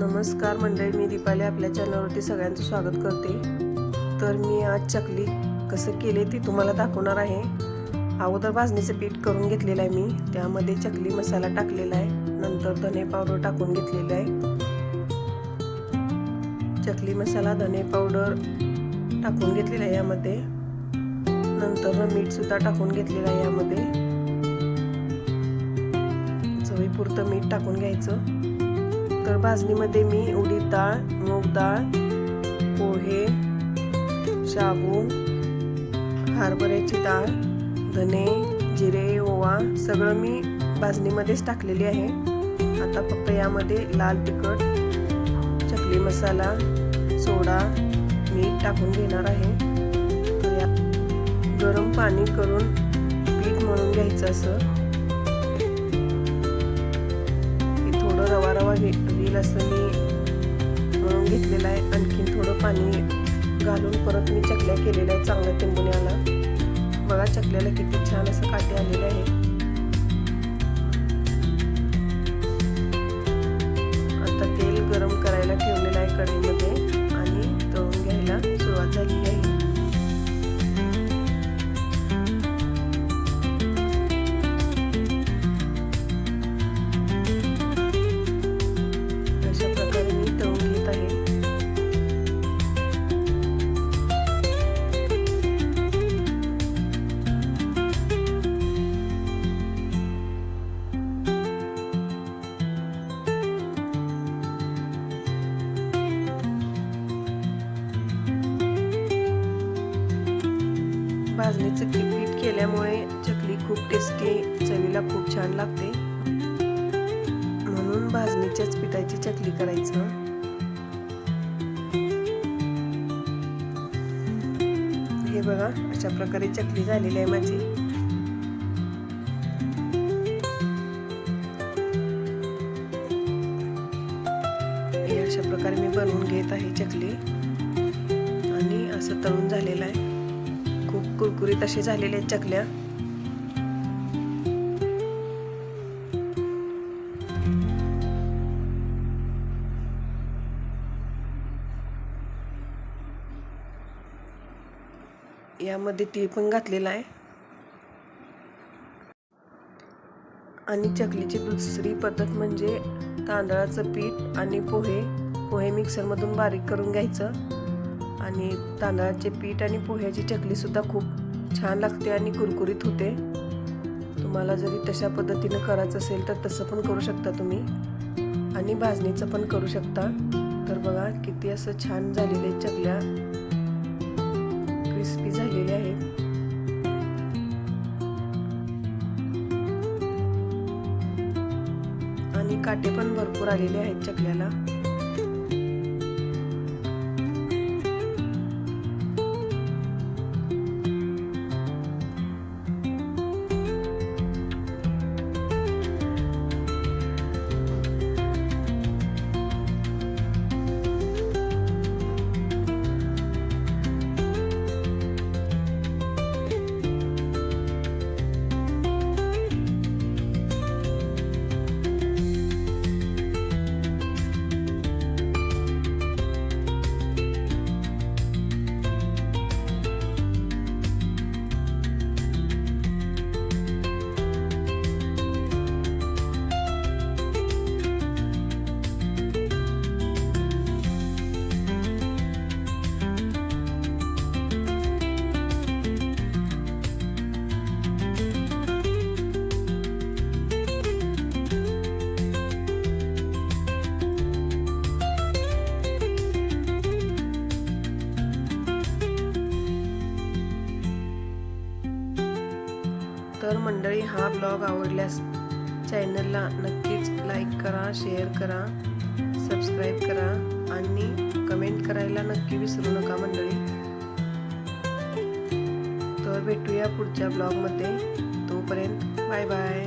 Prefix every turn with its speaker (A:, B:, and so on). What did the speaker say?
A: नमस्कार मंडळी, मी दीपाली आपल्या चॅनलवरती सगळ्यांचं स्वागत करते। तर मी आज चकली कसं केले ती तुम्हाला दाखवणार आहे। अगोदर भाजणीचं पीठ करून घेतलेलं आहे मी, त्यामध्ये चकली मसाला टाकलेला आहे, नंतर धने पावडर टाकून घेतलेलं आहे। चकली मसाला धने पावडर टाकून घेतलेला आहे यामध्ये, नंतर मीठ सुद्धा टाकून घेतलेलं आहे यामध्ये। चवीपुरतं मीठ टाकून घ्यायचं। तर भाजणीमध्ये मी उडीद डाळ, मूग डाळ, पोहे, शाबू, हरभऱ्याची डाळ, धने, जिरे, ओवा सगळं मी भाजणीमध्येच टाकलेली आहे। आता फक्त यामध्ये लाल तिखट, चकली मसाला, सोडा, मीठ टाकून घेणार आहे। गरम पाणी करून पीठ मळून घ्यायचं असं। थोडं रवा रवा होईल असं मी मळून घेतलेलं आहे। आणखीन थोडं पाणी घालून परत मी चकल्या केलेल्या आहेत चांगल्या तिंबुण्याला। बघा चकल्याला किती छान असं काटे आलेले आहे। आता तेल गरम करायला ठेवलेलं आहे कढईमध्ये आणि तळून घ्यायला सुरुवात झालेली आहे। भाजणीचं पीठ केल्यामुळे चकली खूप टेस्टी, चवीला खूप छान लागते, म्हणून भाजणीच्याच पिठाची चकली करायचं। हे बघा अशा प्रकारे चकली झालेली आहे माझी। हे अशा प्रकारे मी बनवून घेत आहे चकली आणि असं तळून झालेलं आहे। खूप कुरकुरीत असे झालेले आहेत चकल्या। यामध्ये तीळ पण घातलेला आहे। आणि चकलीची दुसरी पद्धत म्हणजे तांदळाचं पीठ आणि पोहे मिक्सर मधून बारीक करून घ्यायचं आणि तांदळाचे पीठ आणि पोह्याची चकली सुद्धा खूप छान लागते आणि कुरकुरीत होते। तुम्हाला जरी तशा पद्धतीने करायचं असेल तर तसं पण करू शकता तुम्ही आणि भाजणीचं पण करू शकता। तर बघा किती असं छान झालेले चकल्या, क्रिस्पी झालेले आहेत। आणि काटे पण भरपूर आलेले आहेत चकल्याला। तर मंडळी, हा ब्लॉग आवडल्यास चॅनलला नक्कीच लाईक करा, शेअर करा, सबस्क्राईब करा आणि कमेंट करायला नक्की विसरू नका मंडळी। तर भेटूया पुढच्या ब्लॉगमध्ये, तोपर्यंत बाय बाय।